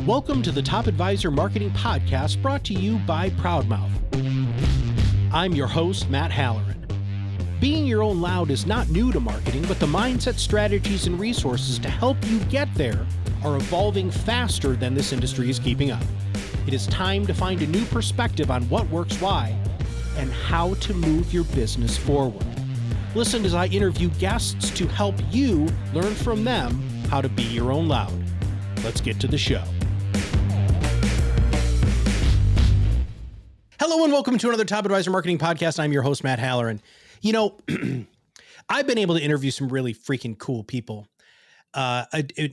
Welcome to the Top Advisor Marketing Podcast, brought to you by ProudMouth. I'm your host, Matt Halloran. Being your own loud is not new to marketing, but the mindset, strategies, and resources to help you get there are evolving faster than this industry is keeping up. It is time to find a new perspective on what works why and how to move your business forward. Listen as I interview guests to help you learn from them how to be your own loud. Let's get to the show. Hello and welcome to another Top Advisor Marketing Podcast. I'm your host, Matt Halloran. You know, I've been able to interview some really freaking cool people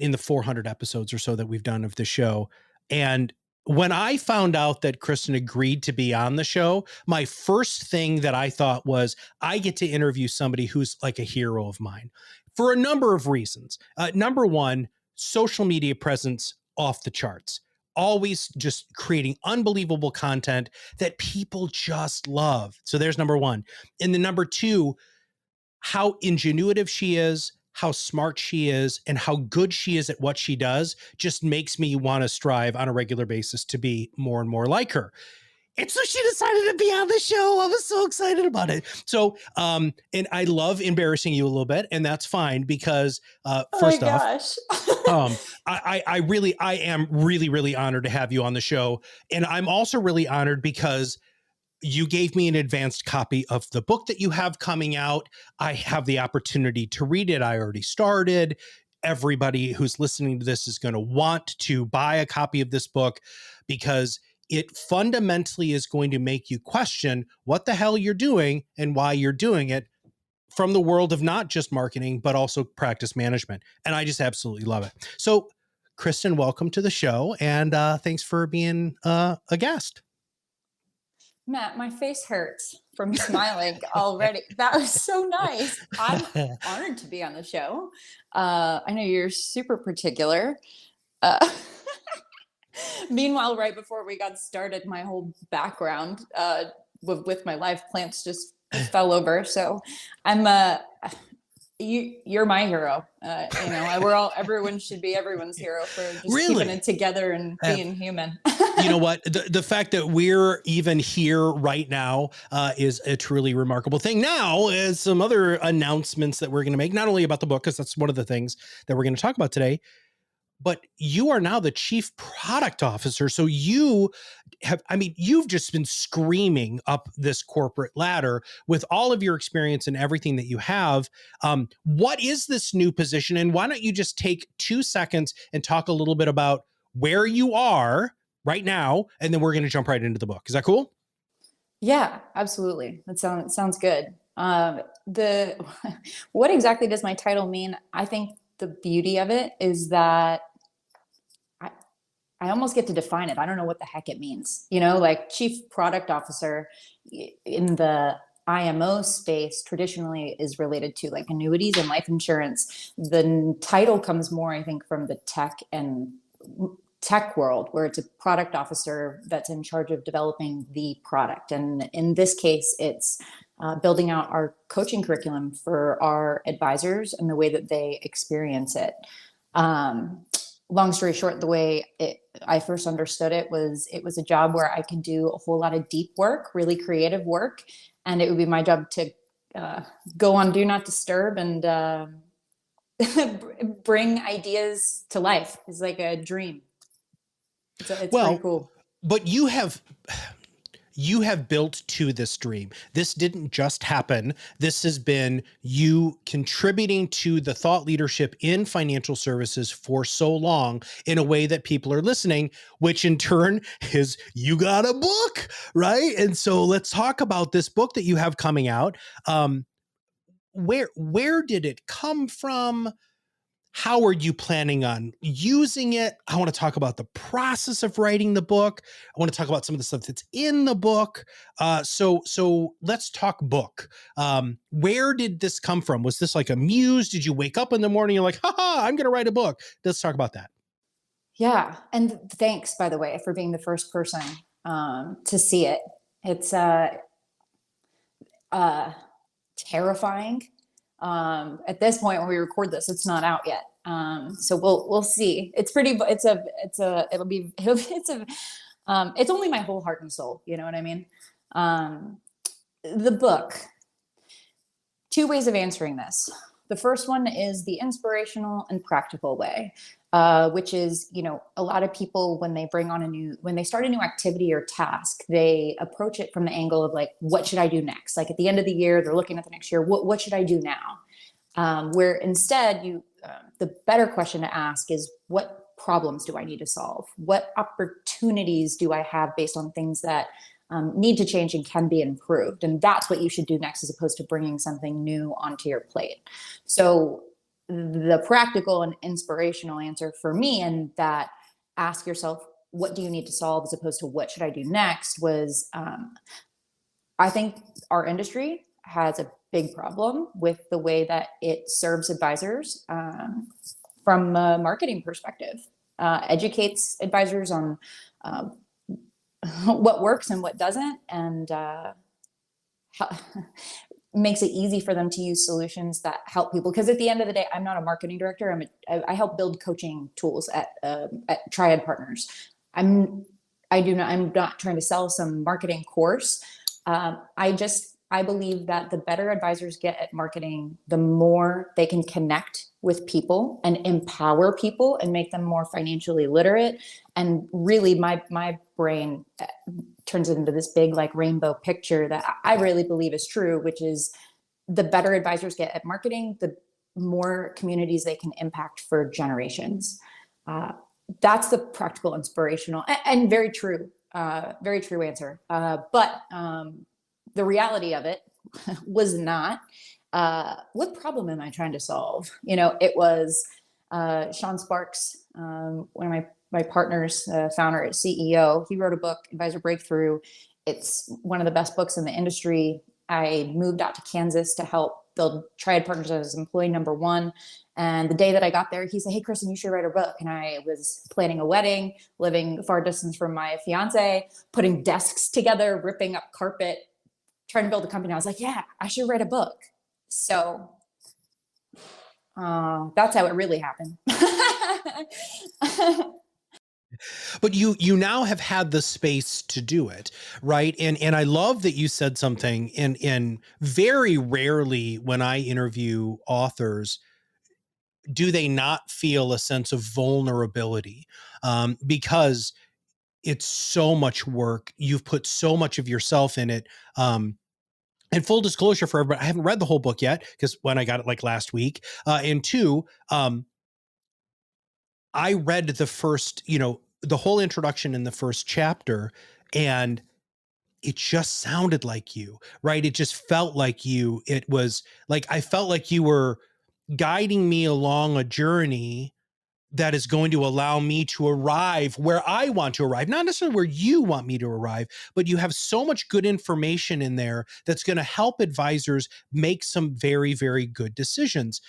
in the 400 episodes or so that we've done of the show. And when I found out that Kristin agreed to be on the show, my first thing that I thought was, I get to interview somebody who's like a hero of mine for a number of reasons. Number one, social media presence off the charts. Always just creating unbelievable content that people just love. So there's number one. And then number two, how ingenuitive she is, how smart she is, and how good she is at what she does just makes me want to strive on a regular basis to be more and more like her. And so she decided to be on the show. I was so excited about it. So, and I love embarrassing you a little bit, and that's fine because first off, I am really honored to have you on the show. And I'm also really honored because you gave me an advanced copy of the book that you have coming out. I have the opportunity to read it. I already started. Everybody who's listening to this is going to want to buy a copy of this book because it fundamentally is going to make you question what the hell you're doing and why you're doing it from the world of not just marketing, but also practice management. And I just absolutely love it. So, Kristin, welcome to the show. And thanks for being a guest. Matt, my face hurts from smiling already. That was so nice. I'm honored to be on the show. I know you're super particular. Meanwhile, right before we got started, my whole background with my life plants just fell over. So I'm you're my hero. Everyone should be everyone's hero for just keeping it together and being human. You know what? The fact that we're even here right now is a truly remarkable thing. Now is some other announcements that we're going to make, not only about the book, because that's one of the things that we're going to talk about today, but you are now the chief product officer. So you've just been screaming up this corporate ladder with all of your experience and everything that you have. What is this new position? And why don't you just take 2 seconds and talk a little bit about where you are right now, and then we're going to jump right into the book. Is that cool? Yeah, absolutely. That sounds good. What exactly does my title mean? I think the beauty of it is that I almost get to define it. I don't know what the heck it means. Like chief product officer in the IMO space traditionally is related to like annuities and life insurance. The title comes more, I think, from the tech world, where it's a product officer that's in charge of developing the product. And in this case, it's building out our coaching curriculum for our advisors and the way that they experience it. Long story short, the way I first understood it was a job where I could do a whole lot of deep work, really creative work. And it would be my job to go on Do Not Disturb and bring ideas to life. It's like a dream. It's pretty cool. But you have built to this dream. This didn't just happen. This has been you contributing to the thought leadership in financial services for so long in a way that people are listening, which in turn is you got a book, right? And so let's talk about this book that you have coming out. Where did it come from? How are you planning on using it? I want to talk about the process of writing the book. I want to talk about some of the stuff that's in the book. So let's talk book. Where did this come from? Was this like a muse? Did you wake up in the morning? You're like, I'm going to write a book. Let's talk about that. Yeah. And thanks, by the way, for being the first person to see it. It's terrifying. At this point, when we record this, it's not out yet. So we'll see. It's only my whole heart and soul. You know what I mean? The book, two ways of answering this. The first one is the inspirational and practical way, which is, a lot of people, when they start a new activity or task, they approach it from the angle of like, what should I do next? Like at the end of the year, they're looking at the next year. What should I do now? Where instead the better question to ask is, what problems do I need to solve? What opportunities do I have based on things that need to change and can be improved? And that's what you should do next, as opposed to bringing something new onto your plate. So the practical and inspirational answer for me, and that ask yourself, what do you need to solve, as opposed to what should I do next, was I think our industry has a big problem with the way that it serves advisors from a marketing perspective, educates advisors on what works and what doesn't, and makes it easy for them to use solutions that help people. Because at the end of the day, I'm not a marketing director. I help build coaching tools at Triad Partners. I'm not trying to sell some marketing course. I believe that the better advisors get at marketing, the more they can connect with people and empower people and make them more financially literate. And really, my brain turns it into this big like rainbow picture that I really believe is true, which is the better advisors get at marketing, the more communities they can impact for generations. That's the practical, inspirational, and very true answer. But the reality of it was not, what problem am I trying to solve? It was Sean Sparks, one of my partners, founder at CEO. He wrote a book, Advisor Breakthrough. It's one of the best books in the industry. I moved out to Kansas to help build Triad Partners as employee number one. And the day that I got there, he said, "Hey, Kristin, you should write a book." And I was planning a wedding, living far distance from my fiance, putting desks together, ripping up carpet, trying to build a company. I was like, yeah, I should write a book. So that's how it really happened. But you now have had the space to do it, right? And I love that you said something, and very rarely when I interview authors do they not feel a sense of vulnerability, because it's so much work. You've put so much of yourself in it. And full disclosure for everybody, I haven't read the whole book yet, because when I got it like last week, and two, I read the first, the whole introduction in the first chapter, and it just sounded like you, right? It just felt like you. It was like, I felt like you were guiding me along a journey that is going to allow me to arrive where I want to arrive, not necessarily where you want me to arrive, but you have so much good information in there that's going to help advisors make some very, very good decisions.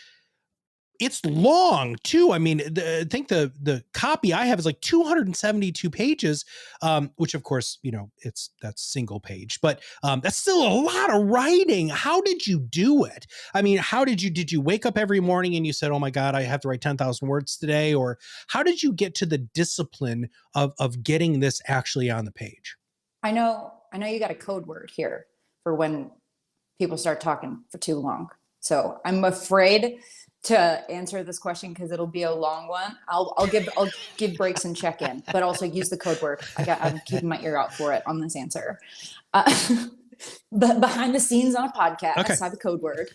It's long too. I mean, I think the copy I have is like 272 pages, which of course, that's single page, but that's still a lot of writing. How did you do it? I mean, did you wake up every morning and you said, "Oh my God, I have to write 10,000 words today"? Or how did you get to the discipline of getting this actually on the page? I know you got a code word here for when people start talking for too long. So I'm afraid to answer this question because it'll be a long one. I'll give breaks and check in, but also use the code word. I'm keeping my ear out for it on this answer. But behind the scenes on a podcast, Okay. I have a code word.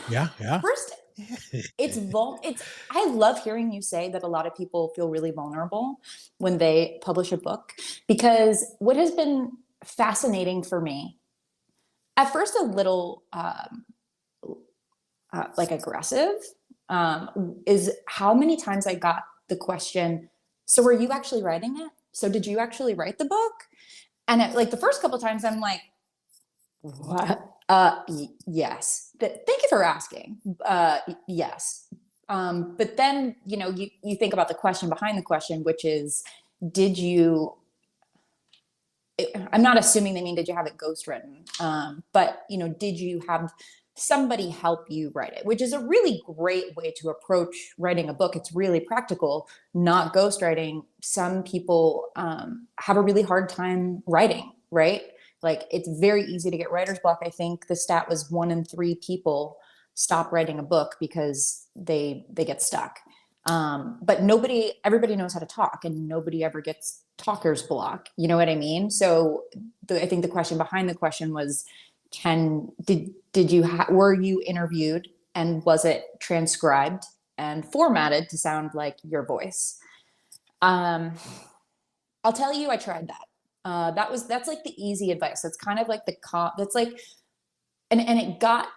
Yeah. First, I love hearing you say that a lot of people feel really vulnerable when they publish a book, because what has been fascinating for me, at first a little like aggressive, is how many times I got the question, "So were you actually writing it? So did you actually write the book?" And like the first couple of times I'm like, "What? Yes. Thank you for asking. Yes." But then, you think about the question behind the question, which is, I'm not assuming they mean, did you have it ghostwritten? But, did you have somebody help you write it, which is a really great way to approach writing a book. It's really practical, not ghostwriting. Some people have a really hard time writing, right? Like it's very easy to get writer's block. I think the stat was 1 in 3 people stop writing a book because they get stuck. But everybody knows how to talk, and nobody ever gets talker's block. You know what I mean? So I think the question behind the question was, were you interviewed, and was it transcribed and formatted to sound like your voice? I'll tell you, I tried that. That's like the easy advice. That's kind of like that's like, and it got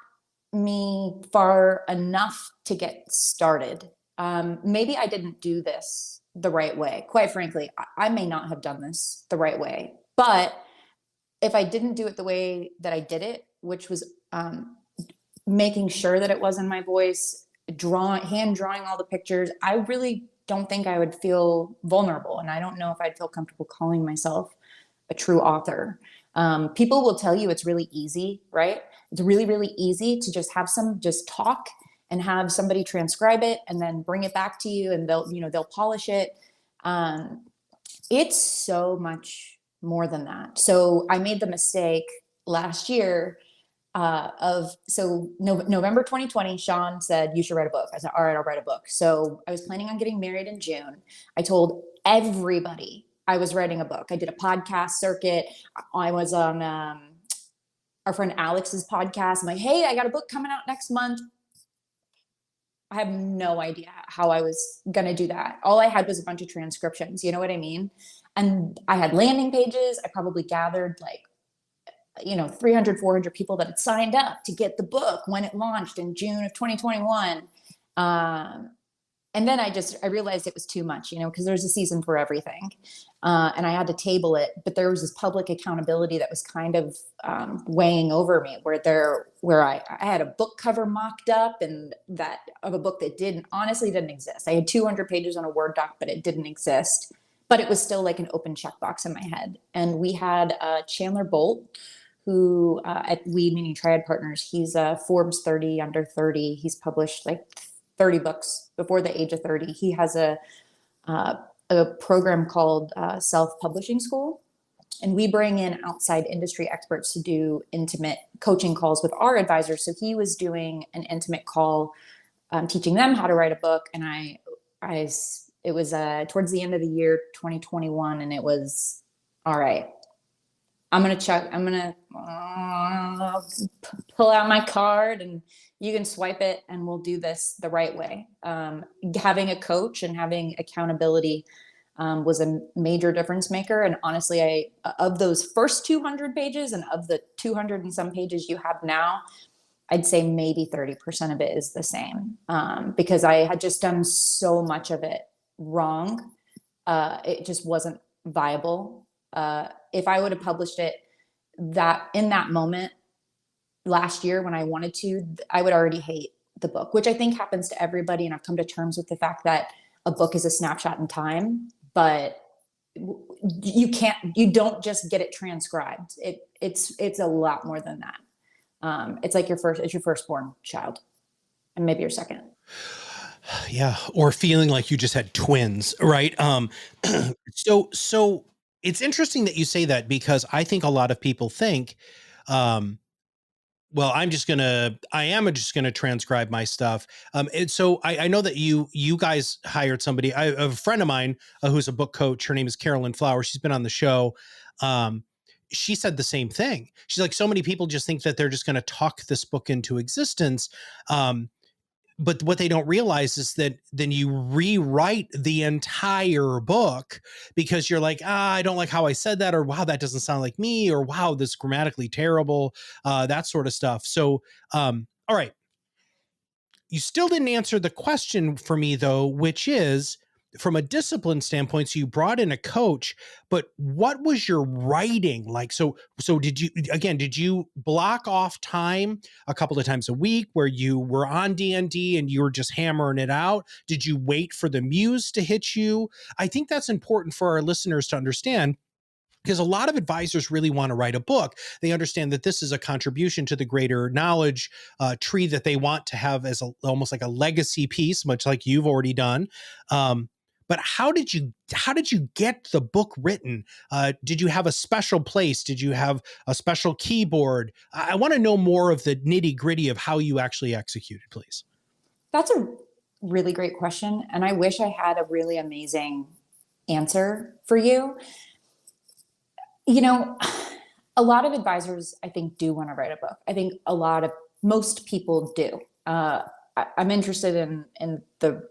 me far enough to get started. Maybe I didn't do this the right way. Quite frankly, I may not have done this the right way, but if I didn't do it the way that I did it, which was making sure that it was in my voice, hand drawing all the pictures, I really don't think I would feel vulnerable. And I don't know if I'd feel comfortable calling myself a true author. People will tell you it's really easy, right? It's really, really easy to just talk and have somebody transcribe it and then bring it back to you, and they'll polish it. It's so much more than that. So I made the mistake last year November 2020, Sean said, you should write a book. I said, all right, I'll write a book. So I was planning on getting married in June. I told everybody I was writing a book. I did a podcast circuit. I was on our friend Alex's podcast. I'm like, hey, I got a book coming out next month. I have no idea how I was going to do that. All I had was a bunch of transcriptions. You know what I mean? And I had landing pages. I probably gathered 300, 400 people that had signed up to get the book when it launched in June of 2021. And then I realized it was too much, because there's a season for everything. And I had to table it, but there was this public accountability that was kind of weighing over me, where I had a book cover mocked up, and that of a book that honestly didn't exist. I had 200 pages on a Word doc, but it didn't exist. But it was still like an open checkbox in my head. And we had Chandler Bolt, who at meaning Triad Partners, he's Forbes 30 under 30. He's published like 30 books before the age of 30. He has a program called Self-Publishing School. And we bring in outside industry experts to do intimate coaching calls with our advisors. So he was doing an intimate call, teaching them how to write a book. And it was towards the end of the year, 2021. And it was, all right, I'm going to pull out my card, and you can swipe it, and we'll do this the right way. Having a coach and having accountability was a major difference maker. And honestly, of those first 200 pages and of the 200 and some pages you have now, I'd say maybe 30% of it is the same, because I had just done so much of it wrong. It just wasn't viable. If I would have published it in that moment last year when I wanted to, I would already hate the book, which I think happens to everybody. And I've come to terms with the fact that a book is a snapshot in time, but you don't just get it transcribed. It's a lot more than that. It's like it's your firstborn child, and maybe your second. Yeah. Or feeling like you just had twins, right? So it's interesting that you say that, because I think a lot of people think, well, I am just going to transcribe my stuff. And so I know that you guys hired somebody. A friend of mine who's a book coach. Her name is Carolyn Flower. She's been on the show. She said the same thing. She's like, so many people just think that they're just going to talk this book into existence. But what they don't realize is that then you rewrite the entire book, because you're like, I don't like how I said that, or wow, that doesn't sound like me, or wow, this is grammatically terrible, that sort of stuff. So, all right. You still didn't answer the question for me, though, which is, from a discipline standpoint, so you brought in a coach, but what was your writing like? So did you block off time a couple of times a week where you were on D&D and you were just hammering it out? Did you wait for the muse to hit you? I think that's important for our listeners to understand. because a lot of advisors really want to write a book. They understand that this is a contribution to the greater knowledge tree that they want to have as almost like a legacy piece, much like you've already done. But how did you get the book written? Did you have a special place? Did you have a special keyboard? I want to know more of the nitty gritty of how you actually executed, please. That's a really great question. And I wish I had a really amazing answer for you. You know, a lot of advisors, I think, do want to write a book. I think most people do. I'm interested in the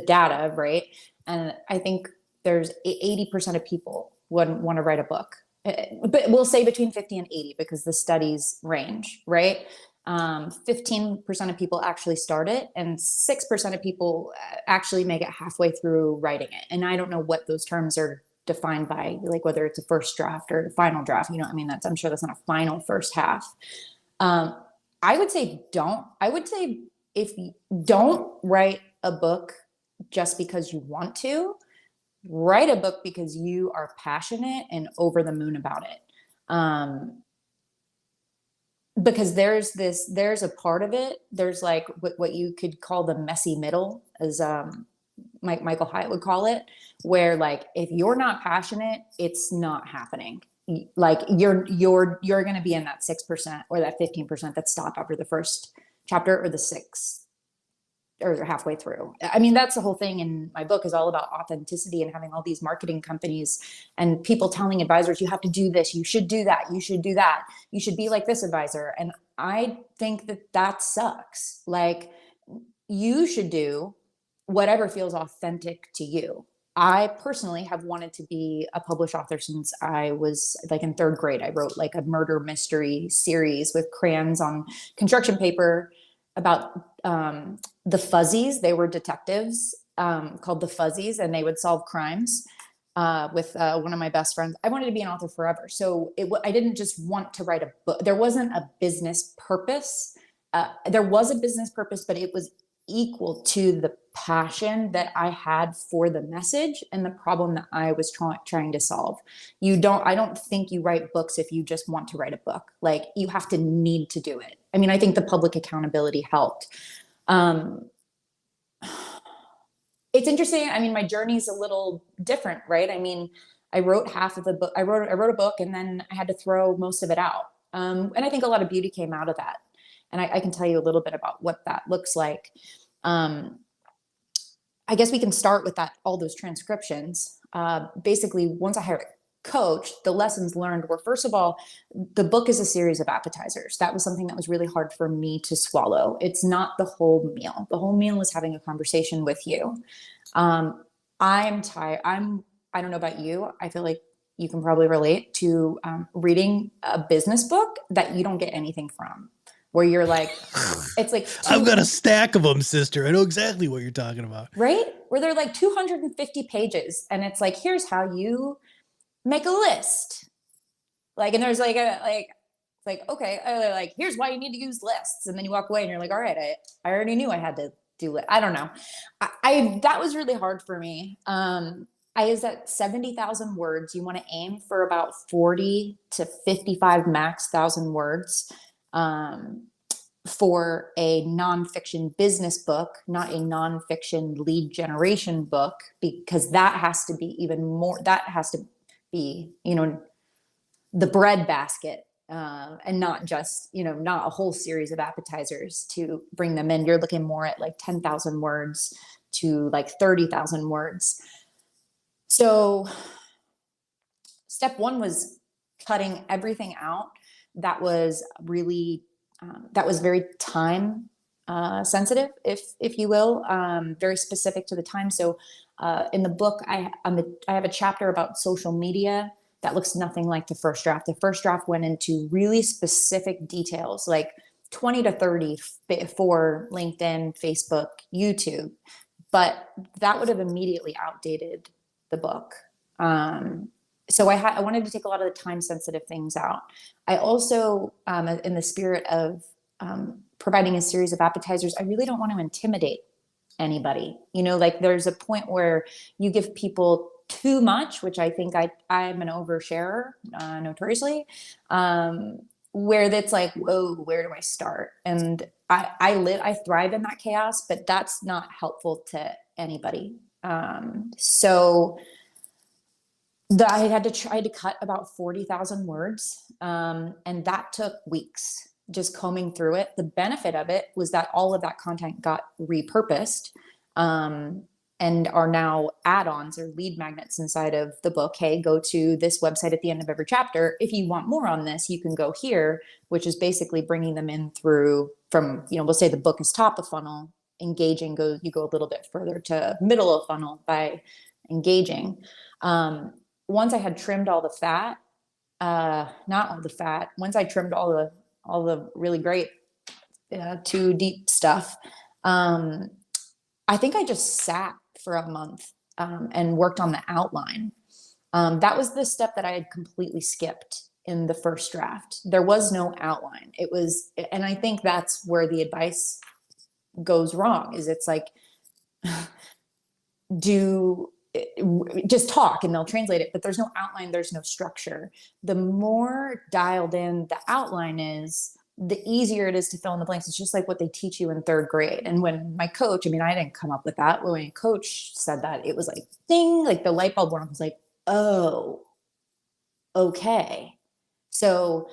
data, right? And I think there's 80% of people would want to write a book, but we'll say between 50 and 80 because the studies range, right? 15% of people actually start it, and 6% of people actually make it halfway through writing it. And I don't know what those terms are defined by, like whether it's a first draft or a final draft. I mean, I'm sure that's not a final first half. I would say if you don't write a book just because you want to, write a book because you are passionate and over the moon about it. Because there's a part of it, there's like what you could call the messy middle, as Michael Hyatt would call it, where like if you're not passionate, it's not happening. Like you're going to be in that 6% or that 15% that stop after the first chapter or the sixth or halfway through. I mean, that's the whole thing in my book, is all about authenticity and having all these marketing companies and people telling advisors, you have to do this, you should do that, you should do that, you should be like this advisor. And I think that sucks. Like, you should do whatever feels authentic to you. I personally have wanted to be a published author since I was like in third grade. I wrote like a murder mystery series with crayons on construction paper about the Fuzzies. They were detectives called the Fuzzies, and they would solve crimes with one of my best friends. I wanted to be an author forever. So I didn't just want to write a book. There wasn't a business purpose. There was a business purpose, but it was equal to the passion that I had for the message and the problem that I was trying to solve. I don't think you write books if you just want to write a book. Like, you have to need to do it. I mean, I think the public accountability helped. It's interesting. I mean, my journey is a little different, right? I mean, I wrote half of the book. I wrote a book, and then I had to throw most of it out. And I think a lot of beauty came out of that. And I can tell you a little bit about what that looks like. I guess we can start with all those transcriptions. Basically, once I hired a coach, the lessons learned were, first of all, the book is a series of appetizers. That was something that was really hard for me to swallow. It's not the whole meal. The whole meal is having a conversation with you. I'm tired. I don't know about you. I feel like you can probably relate to reading a business book that you don't get anything from. Where you're like, it's like I've got a stack of them, sister. I know exactly what you're talking about. Right? Where they're like 250 pages, and it's like, here's how you make a list. Like, and there's it's like, okay, they're like, here's why you need to use lists. And then you walk away and you're like, all right, I already knew I had to do it. I don't know. That was really hard for me. I is at 70,000 words. You want to aim for about 40 to 55 max thousand words. For a nonfiction business book, not a nonfiction lead generation book, because that has to be even more, that has to be, the bread basket, and not just, not a whole series of appetizers to bring them in. You're looking more at like 10,000 words to like 30,000 words. So step one was cutting everything out that was really that was very time sensitive, if you will, very specific to the time. So in the book, I have a chapter about social media that looks nothing like the first draft. The first draft went into really specific details, like 20 to 30 for LinkedIn, Facebook, YouTube, but that would have immediately outdated the book. So I wanted to take a lot of the time sensitive things out. I also, in the spirit of providing a series of appetizers, I really don't want to intimidate anybody. Like, there's a point where you give people too much, which I think I'm an oversharer, notoriously, where that's like, whoa, where do I start? And I thrive in that chaos, but that's not helpful to anybody. So I had to try to cut about 40,000 words. And that took weeks just combing through it. The benefit of it was that all of that content got repurposed, and are now add-ons or lead magnets inside of the book. Hey, go to this website at the end of every chapter. If you want more on this, you can go here, which is basically bringing them in through from, we'll say the book is top of funnel, engaging, you go a little bit further to middle of funnel by engaging. Once I had trimmed all the fat, not all the fat, once I trimmed all the really great, too deep stuff, I think I just sat for a month, and worked on the outline. That was the step that I had completely skipped in the first draft. There was no outline. And I think that's where the advice goes wrong, is it's like, just talk and they'll translate it, but there's no outline, there's no structure. The more dialed in the outline is, the easier it is to fill in the blanks. It's just like what they teach you in third grade. And when my coach, I didn't come up with that. When my coach said that, it was like, ding, like the light bulb went off. I was like, oh, okay. So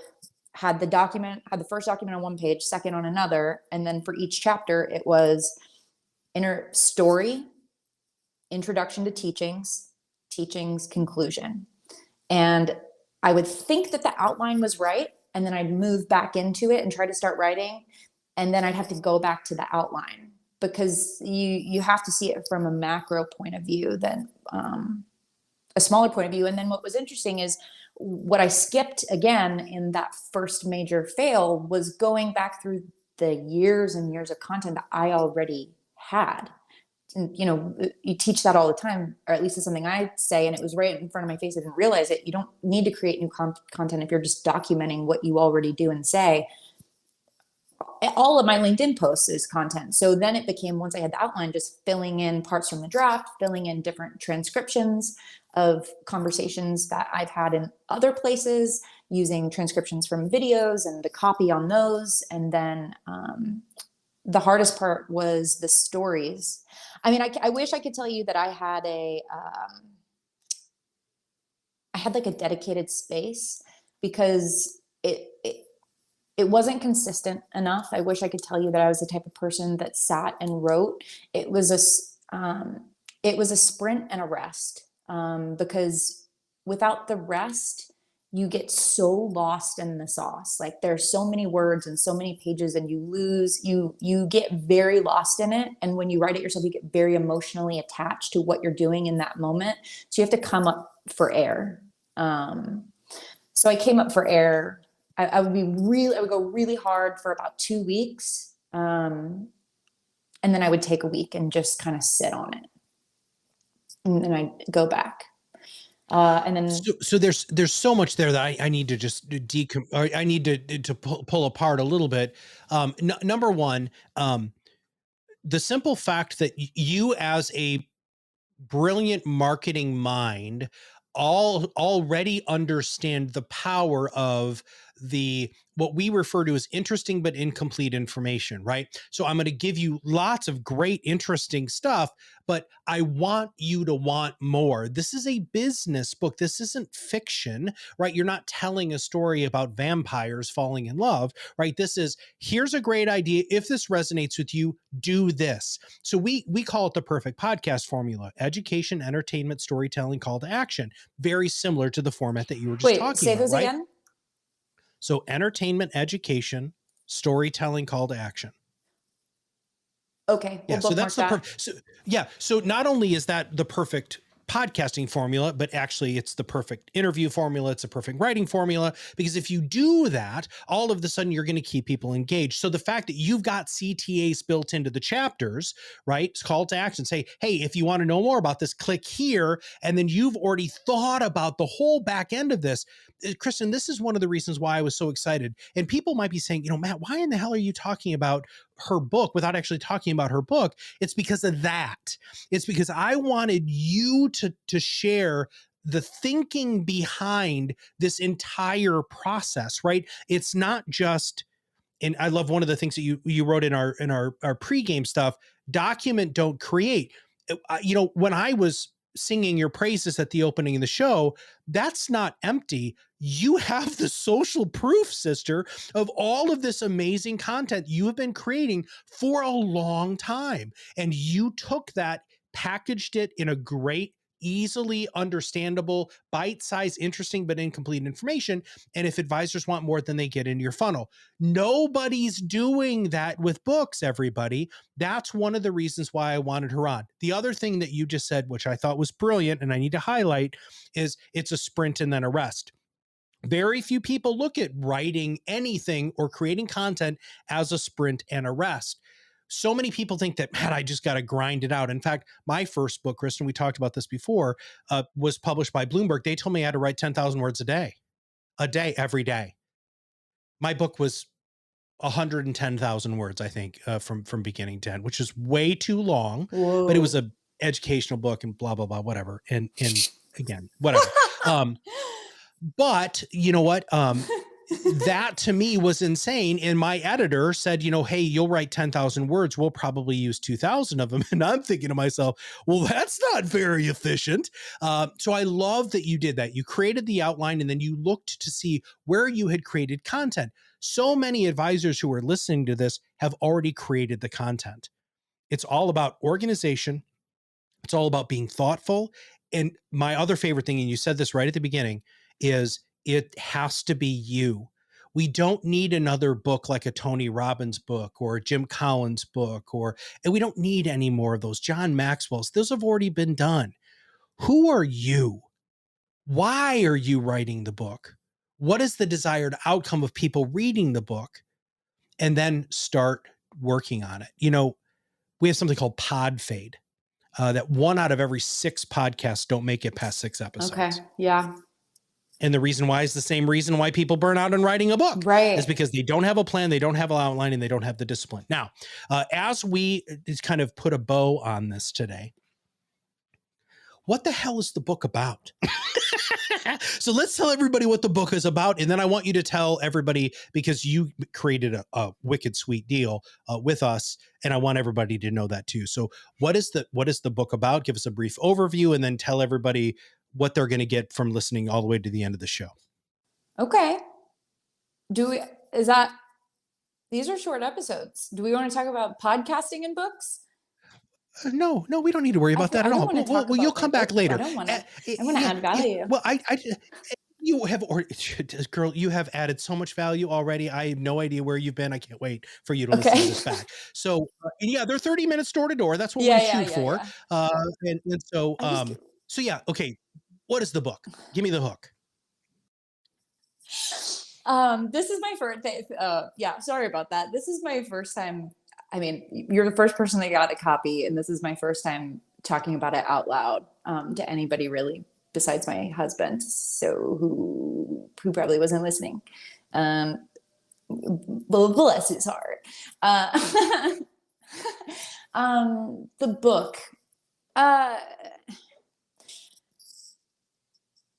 had the first document on one page, second on another. And then for each chapter, it was inner story, introduction to teachings, conclusion. And I would think that the outline was right. And then I'd move back into it and try to start writing. And then I'd have to go back to the outline, because you have to see it from a macro point of view than a smaller point of view. And then what was interesting is what I skipped again in that first major fail was going back through the years and years of content that I already had. And, you teach that all the time, or at least it's something I say, and it was right in front of my face. I didn't realize it. You don't need to create new content if you're just documenting what you already do and say. All of my LinkedIn posts is content. So then it became, once I had the outline, just filling in parts from the draft, filling in different transcriptions of conversations that I've had in other places, using transcriptions from videos and the copy on those. And then the hardest part was the stories. I wish I could tell you that I had like a dedicated space, because it wasn't consistent enough. I wish I could tell you that I was the type of person that sat and wrote. It was a sprint and a rest, because without the rest, you get so lost in the sauce. Like, there's so many words and so many pages, and you get very lost in it. And when you write it yourself, you get very emotionally attached to what you're doing in that moment. So you have to come up for air. So I came up for air. I would go really hard for about 2 weeks. And then I would take a week and just kind of sit on it. And then I'd go back. And then, so there's so much there that I need to just I need to pull apart a little bit. Number one, the simple fact that you, as a brilliant marketing mind, already understand the power of what we refer to as interesting but incomplete information, right? So I'm going to give you lots of great, interesting stuff, but I want you to want more. This is a business book. This isn't fiction, right? You're not telling a story about vampires falling in love, right? This is, here's a great idea. If this resonates with you, do this. So we call it the perfect podcast formula: education, entertainment, storytelling, call to action. Very similar to the format that you were just talking about. Say those right? again. So entertainment, education, storytelling, call to action. Okay. Yeah. So that's the perfect. So not only is that the perfect podcasting formula, but actually it's the perfect interview formula. It's a perfect writing formula, because if you do that, all of a sudden you're going to keep people engaged. So the fact that you've got CTAs built into the chapters, right? It's call to action. Say, hey, if you want to know more about this, click here. And then you've already thought about the whole back end of this. Kristin, this is one of the reasons why I was so excited. And people might be saying, Matt, why in the hell are you talking about her book without actually talking about her book? It's because of that. It's because I wanted you to share the thinking behind this entire process, right? It's not just, and I love one of the things that you wrote in our pregame stuff, document, don't create. When I was singing your praises at the opening of the show, that's not empty. You have the social proof, sister, of all of this amazing content you have been creating for a long time. And you took that, packaged it in a great, easily understandable, bite-sized, interesting, but incomplete information. And if advisors want more, then they get in your funnel. Nobody's doing that with books, everybody. That's one of the reasons why I wanted her on. The other thing that you just said, which I thought was brilliant, and I need to highlight, is it's a sprint and then a rest. Very few people look at writing anything or creating content as a sprint and a rest. So many people think that, man, I just got to grind it out. In fact, my first book, Kristin, we talked about this before, was published by Bloomberg. They told me I had to write 10,000 words a day, every day. My book was 110,000 words, I think, from beginning to end, which is way too long. Whoa. But it was a educational book and blah, blah, blah, whatever. And again, whatever. But you know what? That to me was insane. And my editor said, hey, you'll write 10,000 words. We'll probably use 2,000 of them. And I'm thinking to myself, well, that's not very efficient. So I love that you did that. You created the outline and then you looked to see where you had created content. So many advisors who are listening to this have already created the content. It's all about organization. It's all about being thoughtful. And my other favorite thing, and you said this right at the beginning, is it has to be you. We don't need another book like a Tony Robbins book or a Jim Collins book, and we don't need any more of those John Maxwell's. Those have already been done. Who are you? Why are you writing the book? What is the desired outcome of people reading the book? And then start working on it. We have something called pod fade, that 1 out of every 6 podcasts don't make it past 6 episodes. Okay. Yeah. And the reason why is the same reason why people burn out in writing a book. Right. Is because they don't have a plan, they don't have an outline, and they don't have the discipline. Now, as we just kind of put a bow on this today, what the hell is the book about? So let's tell everybody what the book is about. And then I want you to tell everybody, because you created a wicked sweet deal with us. And I want everybody to know that too. So what is the book about? Give us a brief overview and then tell everybody what they're going to get from listening all the way to the end of the show. Okay. These are short episodes. Do we want to talk about podcasting and books? No, we don't need to worry about that at all. Well, you'll come back later. I want to add value. Well, you have added so much value already. I have no idea where you've been. I can't wait for you to listen to this back. So they're 30 minutes door to door. That's what we shoot for. So yeah. Okay. What is the book? Give me the hook. This is my first day. Sorry about that. This is my first time. I mean, you're the first person that got a copy, and this is my first time talking about it out loud to anybody really besides my husband. So who probably wasn't listening. Bless his heart. The book.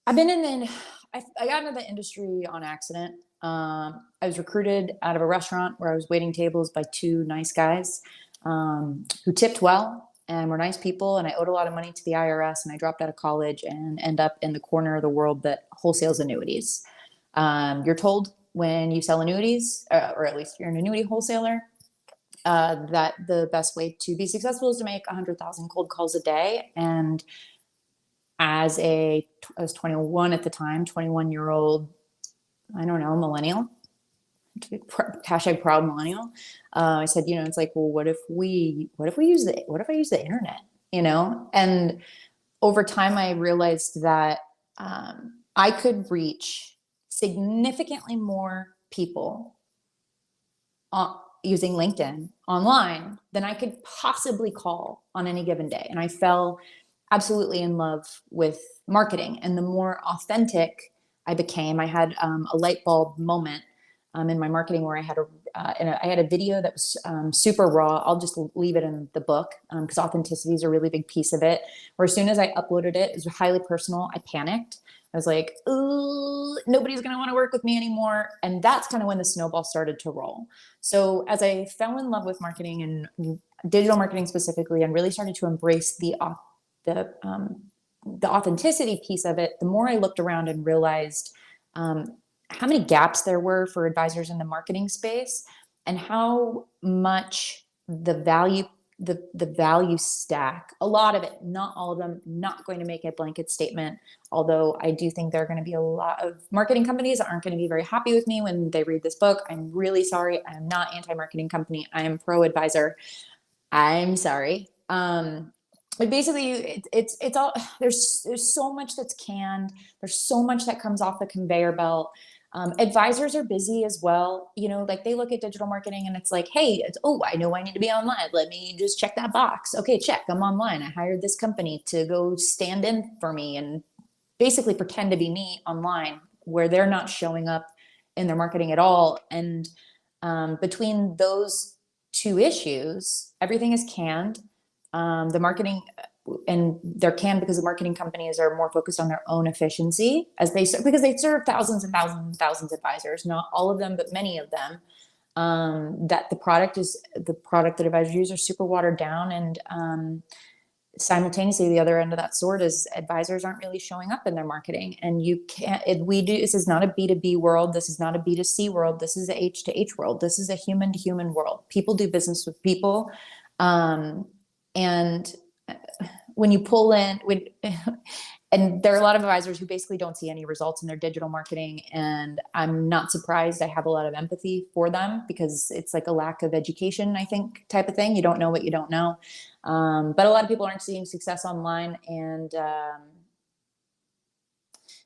I got into the industry on accident. I was recruited out of a restaurant where I was waiting tables by 2 nice guys who tipped well and were nice people. And I owed a lot of money to the IRS, and I dropped out of college and end up in the corner of the world that wholesales annuities. You're told when you sell annuities, or at least you're an annuity wholesaler, that the best way to be successful is to make 100,000 cold calls a day. And I was 21 at the time, 21-year-old, I don't know, millennial, hashtag proud millennial. I said, it's like, well, what if I use the internet, and over time I realized that, I could reach significantly more people using LinkedIn online than I could possibly call on any given day. And I fell absolutely in love with marketing, and the more authentic I became. I had a light bulb moment in my marketing where I had I had a video that was super raw. I'll just leave it in the book because authenticity is a really big piece of it. Where as soon as I uploaded it, it was highly personal. I panicked. I was like, ooh, nobody's going to want to work with me anymore. And that's kind of when the snowball started to roll. So as I fell in love with marketing and digital marketing specifically, and really started to embrace the authenticity piece of it, the more I looked around and realized how many gaps there were for advisors in the marketing space, and how much the value stack, a lot of it, not all of them, not going to make a blanket statement. Although I do think there are going to be a lot of marketing companies that aren't going to be very happy with me when they read this book. I'm really sorry. I'm not anti-marketing company. I am pro advisor. I'm sorry. But basically it's all, there's so much that's canned. There's so much that comes off the conveyor belt. Advisors are busy as well. You know, like they look at digital marketing and it's like, hey, oh, I know I need to be online. Let me just check that box. Okay, check. I'm online. I hired this company to go stand in for me and basically pretend to be me online, where they're not showing up in their marketing at all. And between those two issues, everything is canned. The marketing, and they're canned because the marketing companies are more focused on their own efficiency because they serve thousands and thousands and thousands of advisors, not all of them, but many of them. That the product that advisors use are super watered down, and simultaneously the other end of that sword is advisors aren't really showing up in their marketing. And you can't, this is not a B2B world. This is not a B2C world. This is a H to H world. This is a human to human world. People do business with people. And when you pull in, and there are a lot of advisors who basically don't see any results in their digital marketing. And I'm not surprised. I have a lot of empathy for them because it's like a lack of education, I think, type of thing. You don't know what you don't know. But a lot of people aren't seeing success online, and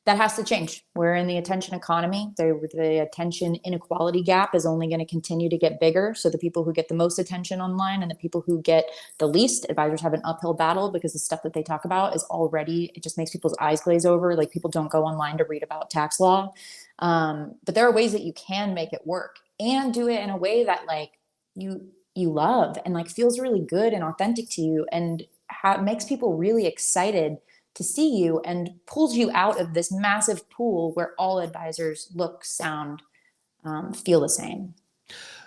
that has to change. We're in the attention economy. The attention inequality gap is only going to continue to get bigger. So the people who get the most attention online and the people who get the least, advisors have an uphill battle because the stuff that they talk about is already, it just makes people's eyes glaze over. Like, people don't go online to read about tax law. But there are ways that you can make it work and do it in a way that like you love and like feels really good and authentic to you, and makes people really excited to see you, and pulls you out of this massive pool where all advisors look, sound, feel the same.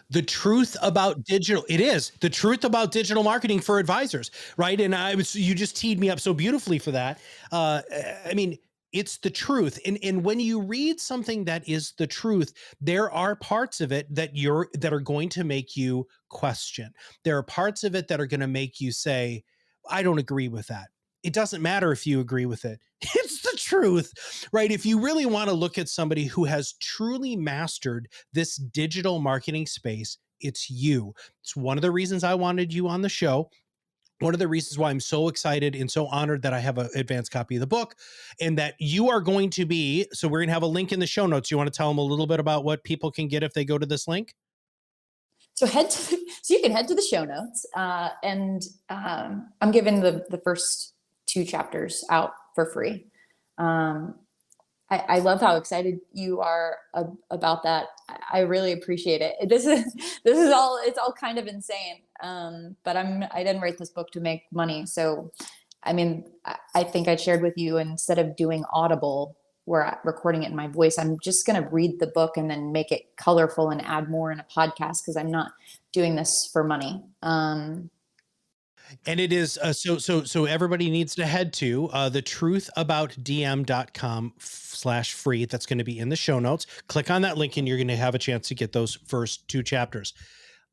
The truth about digital, it is the truth about digital marketing for advisors, right? And you just teed me up so beautifully for that. I mean, it's the truth. And when you read something that is the truth, there are parts of it that are going to make you question. There are parts of it that are going to make you say, I don't agree with that. It doesn't matter if you agree with it. It's the truth, right? If you really want to look at somebody who has truly mastered this digital marketing space, it's you. It's one of the reasons I wanted you on the show. One of the reasons why I'm so excited and so honored that I have an advanced copy of the book, and that you are going to be, so we're going to have a link in the show notes. You want to tell them a little bit about what people can get if they go to this link? So so you can head to the show notes, and I'm giving the first 2 chapters out for free. I love how excited you are about that. I really appreciate it. This is all, it's all kind of insane. But I didn't write this book to make money. So, I mean, I think I shared with you, instead of doing Audible, where I'm recording it in my voice, I'm just going to read the book and then make it colorful and add more in a podcast, because I'm not doing this for money. And it is so everybody needs to head to thetruthaboutdm.com/free. That's going to be in the show notes. Click on that link and you're going to have a chance to get those first 2 chapters.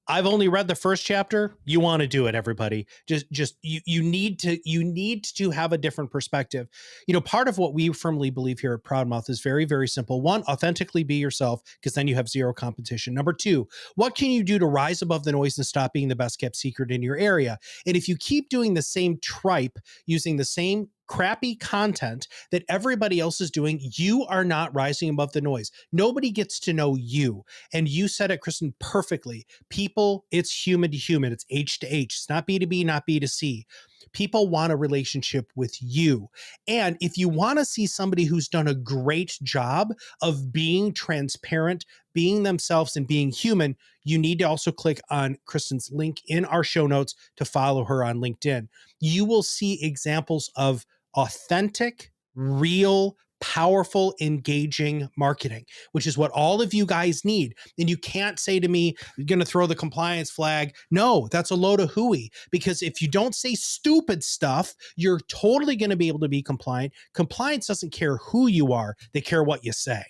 I've only read the first chapter. You want to do it, everybody. You need to have a different perspective. You know, part of what we firmly believe here at ProudMouth is very, very simple. 1, authentically be yourself, because then you have zero competition. Number 2, what can you do to rise above the noise and stop being the best kept secret in your area? And if you keep doing the same tripe, using the same crappy content that everybody else is doing, you are not rising above the noise. Nobody gets to know you. And you said it, Kristin, perfectly. People, it's human to human. It's H to H. It's not B2B, not B2C. People want a relationship with you. And if you want to see somebody who's done a great job of being transparent, being themselves, and being human, you need to also click on Kristin's link in our show notes to follow her on LinkedIn. You will see examples of authentic, real, powerful, engaging marketing, which is what all of you guys need. And you can't say to me, you're going to throw the compliance flag. No, that's a load of hooey, because if you don't say stupid stuff, you're totally going to be able to be compliant. Compliance doesn't care who you are. They care what you say,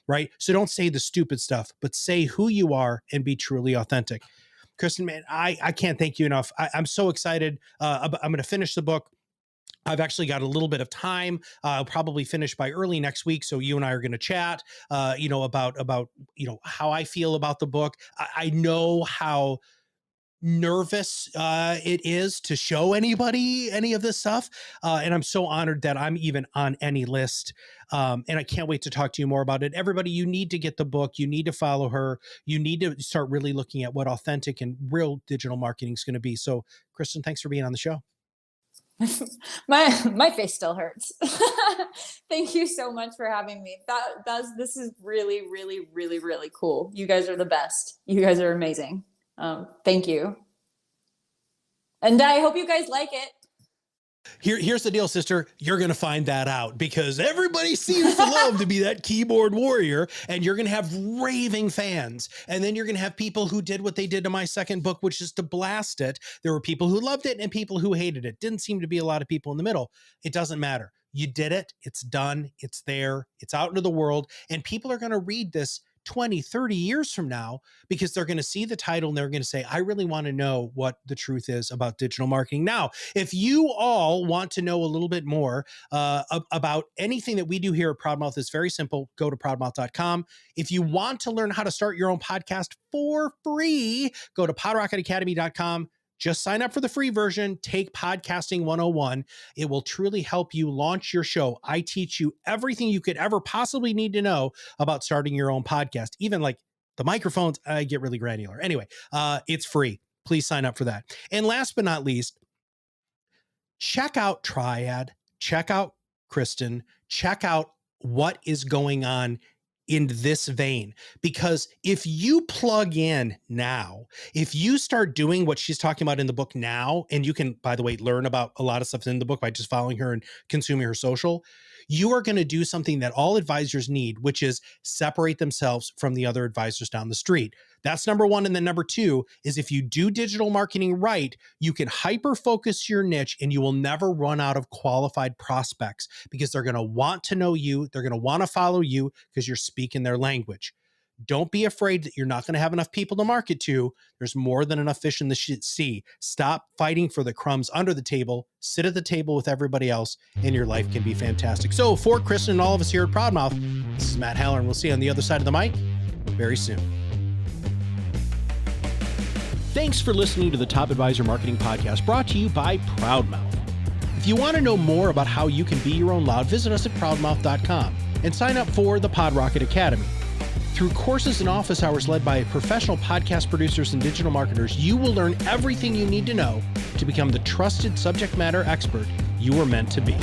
right? So don't say the stupid stuff, but say who you are and be truly authentic. Kristin, man, I can't thank you enough. I'm so excited. I'm going to finish the book. I've actually got a little bit of time. I'll probably finish by early next week. So you and I are going to chat, about how I feel about the book. I know how nervous it is to show anybody any of this stuff. And I'm so honored that I'm even on any list. And I can't wait to talk to you more about it. Everybody, you need to get the book. You need to follow her. You need to start really looking at what authentic and real digital marketing is going to be. So Kristin, thanks for being on the show. my face still hurts. Thank you so much for having me. This is really, really, really, really cool. You guys are the best. You guys are amazing. Thank you. And I hope you guys like it. Here's the deal, sister. You're going to find that out, because everybody seems to love to be that keyboard warrior, and you're going to have raving fans. And then you're going to have people who did what they did to my second book, which is to blast it. There were people who loved it and people who hated it. Didn't seem to be a lot of people in the middle. It doesn't matter. You did it. It's done. It's there. It's out into the world. And people are going to read this 20, 30 years from now, because they're going to see the title and they're going to say, I really want to know what the truth is about digital marketing. Now, if you all want to know a little bit more about anything that we do here at ProudMouth, it's very simple. Go to proudmouth.com. If you want to learn how to start your own podcast for free, go to podrocketacademy.com. Just sign up for the free version. Take Podcasting 101. It will truly help you launch your show. I teach you everything you could ever possibly need to know about starting your own podcast. Even like the microphones, I get really granular. Anyway, it's free. Please sign up for that. And last but not least, check out Triad. Check out Kristin. Check out what is going on in this vein, because if you plug in now, if you start doing what she's talking about in the book now, and you can, by the way, learn about a lot of stuff in the book by just following her and consuming her social, you are going to do something that all advisors need, which is separate themselves from the other advisors down the street. That's number one. And then number two is, if you do digital marketing right, you can hyper focus your niche and you will never run out of qualified prospects, because they're going to want to know you. They're going to want to follow you because you're speaking their language. Don't be afraid that you're not going to have enough people to market to. There's more than enough fish in the sea. Stop fighting for the crumbs under the table. Sit at the table with everybody else, and your life can be fantastic. So for Kristin and all of us here at ProudMouth, this is Matt Halloran. We'll see you on the other side of the mic very soon. Thanks for listening to the Top Advisor Marketing Podcast, brought to you by ProudMouth. If you want to know more about how you can be your own loud, visit us at proudmouth.com and sign up for the PodRocket Academy. Through courses and office hours led by professional podcast producers and digital marketers, you will learn everything you need to know to become the trusted subject matter expert you were meant to be.